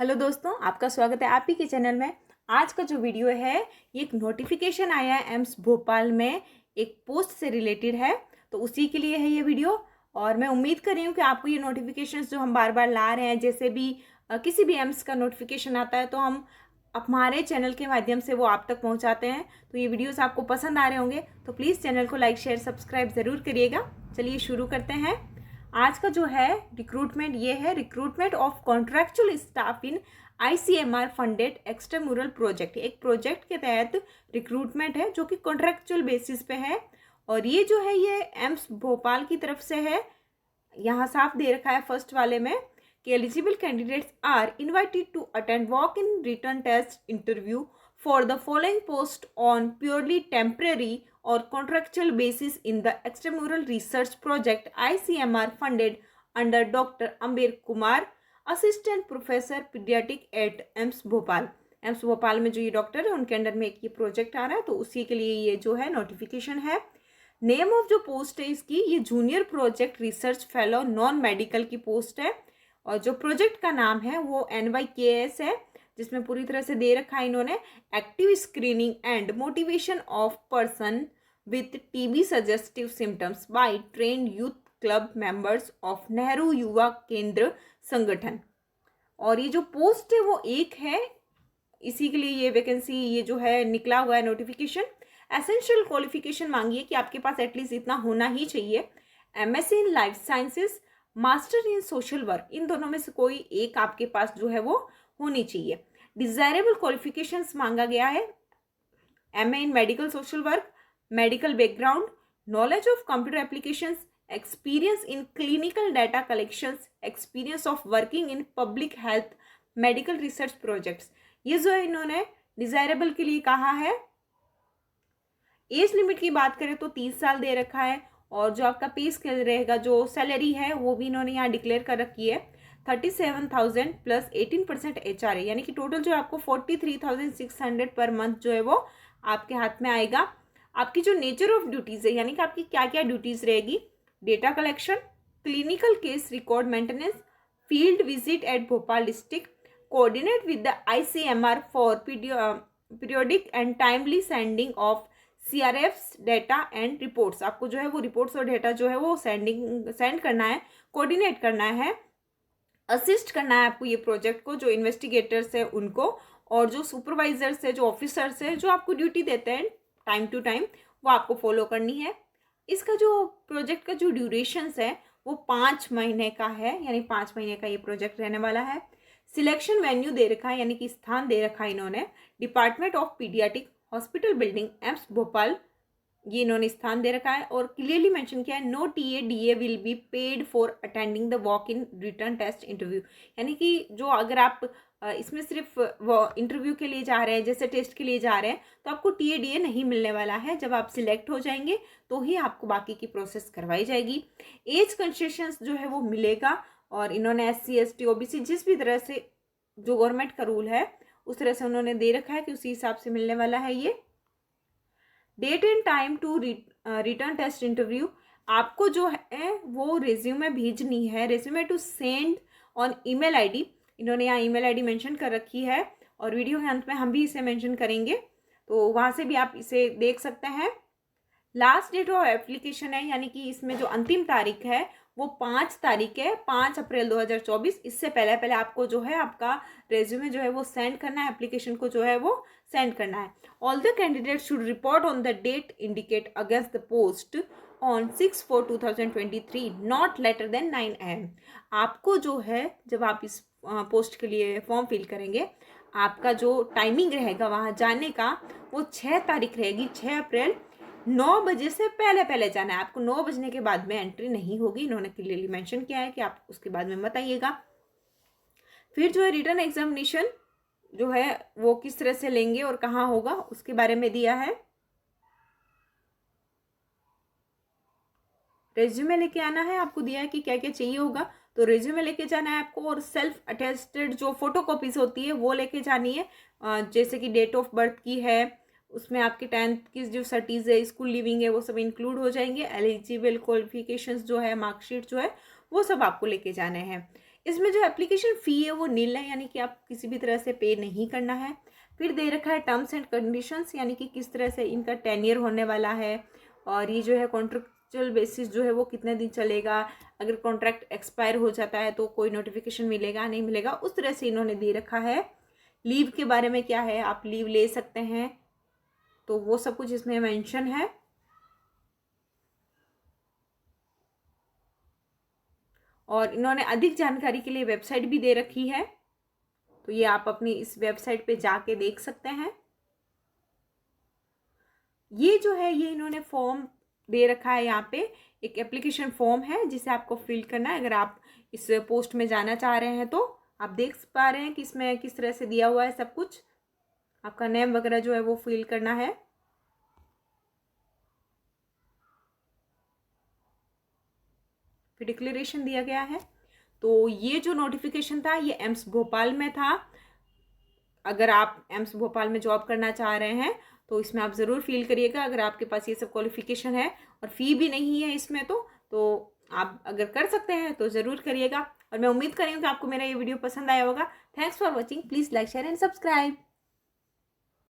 Hello दोस्तों, आपका स्वागत है आप ही के चैनल में। आज का जो वीडियो है ये एक नोटिफिकेशन आया है एम्स भोपाल में, एक पोस्ट से रिलेटेड है, तो उसी के लिए है ये वीडियो। और मैं उम्मीद कर रही हूँ कि आपको ये नोटिफिकेशंस जो हम बार बार ला रहे हैं, जैसे भी किसी भी एम्स का नोटिफिकेशन आता है तो हम हमारे चैनल के माध्यम से वो आप तक पहुँचाते हैं। तो ये वीडियोज़ आपको पसंद आ रहे होंगे तो प्लीज़ चैनल को लाइक शेयर सब्सक्राइब ज़रूर करिएगा। चलिए शुरू करते हैं। आज का जो है रिक्रूटमेंट, ये है recruitment of contractual staff in ICMR funded extramural project. एक प्रोजेक्ट के तहत रिक्रूटमेंट है जो कि कॉन्ट्रैक्चुअल बेसिस पे है, और ये जो है ये एम्स भोपाल की तरफ से है। यहाँ साफ दे रखा है फर्स्ट वाले में कि eligible candidates are invited to attend walk in written test interview for the following post on purely temporary or contractual basis in the extramural research project ICMR funded under Dr. Ambir Kumar, Assistant Professor Pediatric at AIIMS Bhopal. AIIMS Bhopal में जो ये doctor है उनके under में एक ये project आ रहा है, तो उसी के लिए ये जो है नोटिफिकेशन है। नेम ऑफ जो पोस्ट है इसकी, ये junior project research fellow non medical की पोस्ट है, और जो प्रोजेक्ट का नाम है वो NYKS है, जिसमें पूरी तरह से दे रखा है इन्होंने active screening and motivation of person with TB suggestive symptoms by trained youth club members of Nehru Yuva Kendra संगठन। और ये जो पोस्ट है वो एक है, इसी के लिए ये वैकेंसी ये जो है निकला हुआ है नोटिफिकेशन। एसेंशियल क्वालिफिकेशन मांगी है कि आपके पास एटलीस्ट इतना होना ही चाहिए, MSc in life sciences, master in social work, इन दोनों में से कोई एक आपके पास जो है वो होनी चाहिए। डिजायरेबल क्वालिफिकेशंस मांगा गया है MA in medical social work, medical background, knowledge of computer applications, experience in clinical data collections, experience of working in public health medical research projects. ये जो है इन्होंने डिजायरेबल के लिए कहा है। एज लिमिट की बात करें तो 30 साल दे रखा है, और जो आपका पे स्केल रहेगा, जो सैलरी है वो भी इन्होंने यहाँ डिक्लेयर कर रखी है 37,000 प्लस 18% HRA, यानी कि टोटल जो आपको 43,600 पर मंथ जो है वो आपके हाथ में आएगा। आपकी जो नेचर ऑफ ड्यूटीज़ है, यानी कि आपकी क्या क्या ड्यूटीज़ रहेगी, data collection, clinical case record maintenance, field visit at Bhopal district, coordinate with the ICMR for periodic and timely sending of CRFs data and reports. आपको जो है वो रिपोर्ट्स और डेटा जो है वो सेंड करना है, कोऑर्डिनेट करना है, असिस्ट करना है आपको ये प्रोजेक्ट को, जो इन्वेस्टिगेटर्स है उनको, और जो सुपरवाइजर्स है, जो ऑफिसर्स है, जो आपको ड्यूटी देते हैं टाइम टू टाइम, वो आपको फॉलो करनी है। इसका जो प्रोजेक्ट का जो ड्यूरेशंस है वो 5 महीने का है, यानी 5 महीने का ये प्रोजेक्ट रहने वाला है। सिलेक्शन वेन्यू दे रखा है, यानी कि स्थान दे रखा है इन्होंने, department of paediatric hospital building AIIMS Bhopal, ये इन्होंने स्थान दे रखा है। और क्लियरली मेंशन किया है no DA will be paid for attending the walk in written test interview, यानी कि जो अगर आप इसमें सिर्फ वो इंटरव्यू के लिए जा रहे हैं, जैसे टेस्ट के लिए जा रहे हैं, तो आपको DA नहीं मिलने वाला है। जब आप सिलेक्ट हो जाएंगे तो ही आपको बाकी की प्रोसेस करवाई जाएगी। एज कंसेशंस जो है वो मिलेगा, और इन्होंने SC ST OBC जिस भी तरह से जो गवर्नमेंट का रूल है उस तरह से उन्होंने दे रखा है कि उसी हिसाब से मिलने वाला है ये। Date and time to written test interview, आपको जो है वो रेज्यूमे भेजनी है, resume to send on email ID, इन्होंने यहाँ ईमेल ID मेंशन कर रखी है, और वीडियो के अंत में हम भी इसे मेंशन करेंगे, तो वहाँ से भी आप इसे देख सकते हैं। लास्ट डेट ऑफ एप्लीकेशन है, यानी कि इसमें जो अंतिम तारीख है वो 5 तारीख है, 5 अप्रैल 2024। इससे पहले पहले आपको जो है आपका रेज्यूमे जो है वो सेंड करना है, एप्लीकेशन को जो है वो सेंड करना है। All the candidate should report on the date indicate against the post on 6/4/2023 not later than 9 AM। आपको जो है जब आप इस पोस्ट के लिए फॉर्म फिल करेंगे, आपका जो टाइमिंग रहेगा वहाँ जाने का वो 6 तारीख रहेगी, 6 अप्रैल, 9 बजे से पहले पहले जाना है। आपको 9 बजने के बाद में एंट्री नहीं होगी, इन्होंने क्लियरली मेंशन किया है कि आप उसके बाद में मत आइएगा। फिर जो है रिटर्न एग्जामिनेशन जो है वो किस तरह से लेंगे और कहाँ होगा उसके बारे में दिया है। रेज्यूमे लेके आना है, आपको दिया है कि क्या क्या चाहिए होगा, तो रेज्यूमे लेके जाना है आपको, और सेल्फ अटेस्टेड जो फोटो कॉपीज होती है वो लेके जानी है, जैसे कि डेट ऑफ बर्थ की है, उसमें आपके 10th की जो सर्टीज है, स्कूल लिविंग है, वो सब इंक्लूड हो जाएंगे। एलिजिबल क्वालिफिकेशंस जो है, मार्कशीट जो है वो सब आपको लेके जाने हैं। इसमें जो एप्लीकेशन फ़ी है वो नील है, यानी कि आप किसी भी तरह से पे नहीं करना है। फिर दे रखा है टर्म्स एंड कंडीशंस, यानी कि किस तरह से इनका टेन्योर होने वाला है, और ये जो है कॉन्ट्रेक्चुअल बेसिस जो है वो कितने दिन चलेगा, अगर कॉन्ट्रैक्ट एक्सपायर हो जाता है तो कोई नोटिफिकेशन मिलेगा नहीं मिलेगा, उस तरह से इन्होंने दे रखा है। लीव के बारे में क्या है, आप लीव ले सकते हैं, तो वो सब कुछ इसमें मेंशन है। और इन्होंने अधिक जानकारी के लिए वेबसाइट भी दे रखी है, तो ये आप अपनी इस वेबसाइट पे जाके देख सकते हैं। ये जो है ये इन्होंने फॉर्म दे रखा है, यहाँ पे एक एप्लीकेशन फॉर्म है जिसे आपको फिल करना है। अगर आप इस पोस्ट में जाना चाह रहे हैं तो आप देख पा रहे हैं कि इसमें किस तरह से दिया हुआ है सब कुछ। आपका नेम वगैरह जो है वो फिल करना है। फिर डिक्लेरेशन दिया गया है। तो ये जो नोटिफिकेशन था ये एम्स भोपाल में था। अगर आप एम्स भोपाल में जॉब करना चाह रहे हैं तो इसमें आप ज़रूर फील करिएगा, अगर आपके पास ये सब क्वालिफिकेशन है और फ़ी भी नहीं है इसमें, तो आप अगर कर सकते हैं तो ज़रूर करिएगा। और मैं उम्मीद कर रही हूँ कि आपको मेरा ये वीडियो पसंद आया होगा। Thanks for watching. Please like share and subscribe.